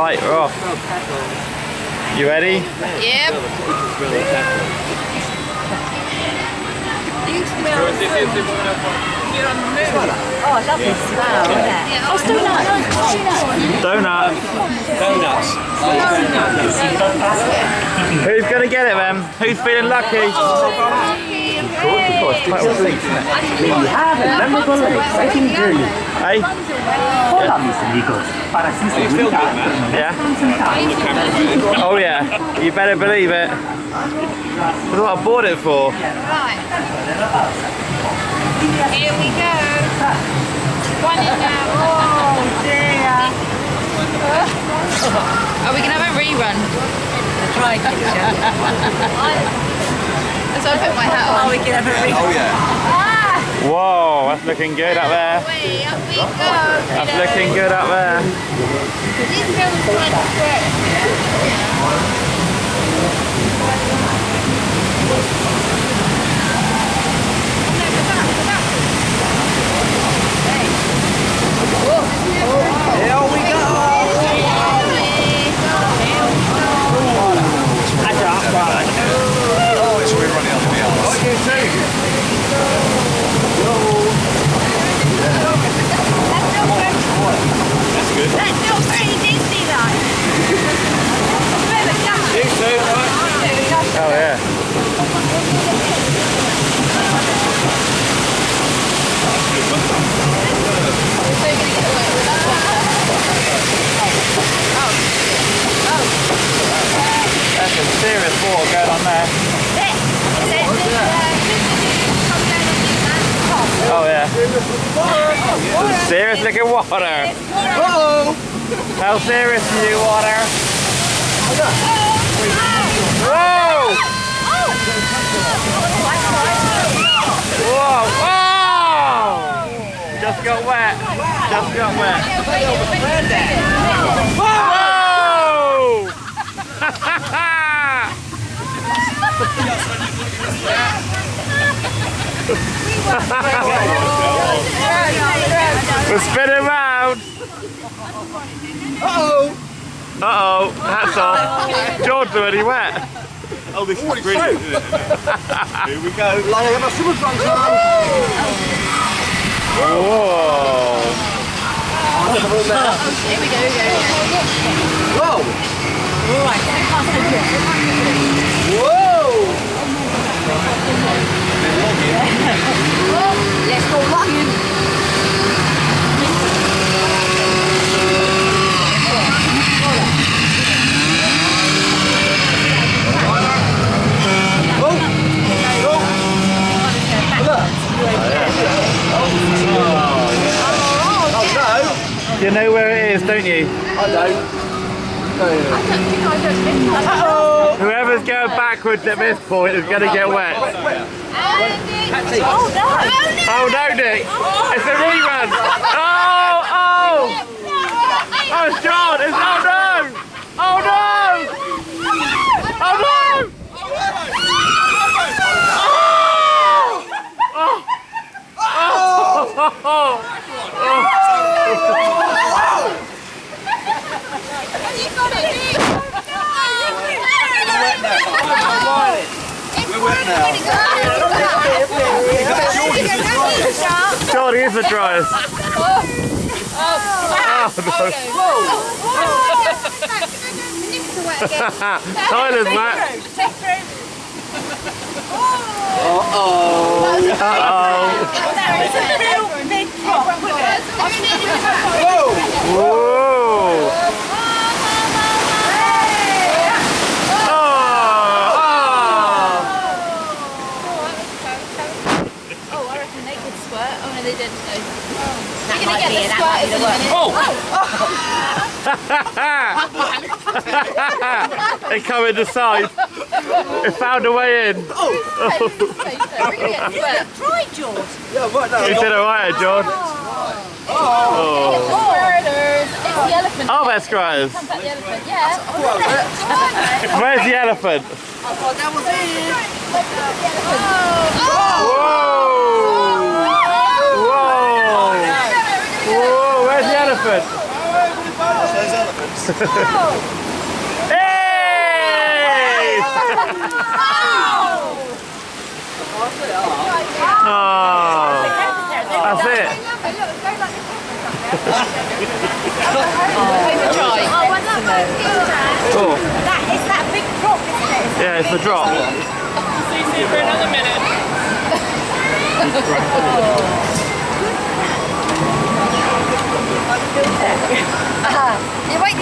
Right, we're off. You ready? Yep. Oh, lovely smell, isn't it? Oh, it's Donuts. Who's going to get it then? Who's feeling lucky? Hey? Yeah? Oh yeah, you better believe it. That's what I bought it for. Right. Here we go. One in now. Oh dear. Are we going to have a rerun? Try it. So I put my hat on. Oh, we can have a rerun. Oh yeah. Whoa, that's looking good up there. Away, up we go. That's looking good up there. These girls are trying to squirt. Here we go. Oh, it's we're running on the other. Oh, you too. That's good. That's not very tasty, though. You too, right? Oh yeah. That's some serious water going on there. Oh yeah. Some serious looking water. Uh-oh. How serious are you, water? Whoa! Whoa! Whoa! Just got wet. Just got wet. Whoa! We're spinning round. Uh-oh. Uh-oh, hats off. George's already wet. Oh, this is brilliant, isn't it? Here we go. Like I have my super trunks on. Whoa. Here we go, Whoa. Right, Whoa. let's go rocking. You know where it is, don't you? I don't. Uh-oh. Whoever's going backwards at this point is going to get wet. Oh no! Oh no, Nick! It's a rerun! Oh, oh! Oh, it's John! It's, oh no! Oh no! Oh no! We're wet now. John is the driest. Tyler's wet. Uh-oh. Uh-oh. It's a real big drop, isn't it? Whoa. Whoa! They didn't know. That You're might going to be get it, the that might be the one. They come in the side. They found a way in. We're going to get the squirt. Try, George. Yeah, right now. You did it right, John. Oh. It's the elephant. Oh, that's guys. Comes out the elephant, yeah. Where's the elephant? Oh, that was it. Whoa! Whoa! Whoa! Where's the elephant? Hey! Oh, that's it. Cool. It's that big drop, isn't it? Yeah, it's the drop. See for another minute. You wait